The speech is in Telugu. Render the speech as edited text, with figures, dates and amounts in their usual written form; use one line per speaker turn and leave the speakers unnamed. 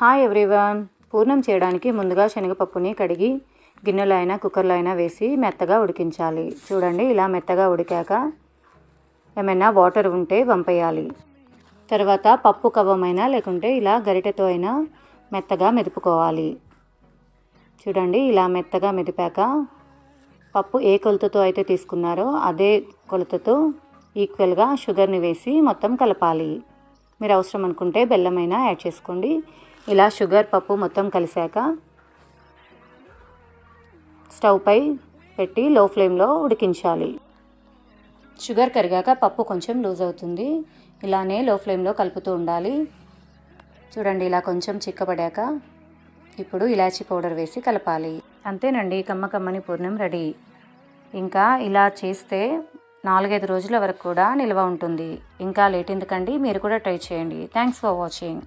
Hi everyone. పూర్ణం చేయడానికి ముందుగా శనగపప్పుని కడిగి గిన్నెలో అయినా కుక్కర్లో అయినా వేసి మెత్తగా ఉడికించాలి. చూడండి, ఇలా మెత్తగా ఉడికాక ఏమైనా వాటర్ ఉంటే వంపేయాలి. తర్వాత పప్పు కవ్వమైనా లేకుంటే ఇలా గరిటెతో అయినా మెత్తగా మెదుపుకోవాలి. చూడండి, ఇలా మెత్తగా మెదిపాక పప్పు ఏ కొలతతో అయితే తీసుకున్నారో అదే కొలతతో ఈక్వల్గా షుగర్ని వేసి మొత్తం కలపాలి. మీరు అవసరం అనుకుంటే బెల్లమైనా యాడ్ చేసుకోండి. ఇలా షుగర్ పప్పు మొత్తం కలిసాక స్టవ్ పై పెట్టి లో ఫ్లేమ్లో ఉడికించాలి. షుగర్ కరిగాక పప్పు కొంచెం లూజ్ అవుతుంది. ఇలానే లో ఫ్లేమ్లో కలుపుతూ ఉండాలి. చూడండి, ఇలా కొంచెం చిక్కబడాక ఇప్పుడు ఇలాచీ పౌడర్ వేసి కలపాలి. అంతేనండి, కమ్మని పూర్ణం రెడీ. ఇంకా ఇలా చేస్తే 4-5 రోజుల వరకు కూడా నిల్వ ఉంటుంది. ఇంకా లేట్ ఎందుకండి, మీరు కూడా ట్రై చేయండి. Thanks for watching.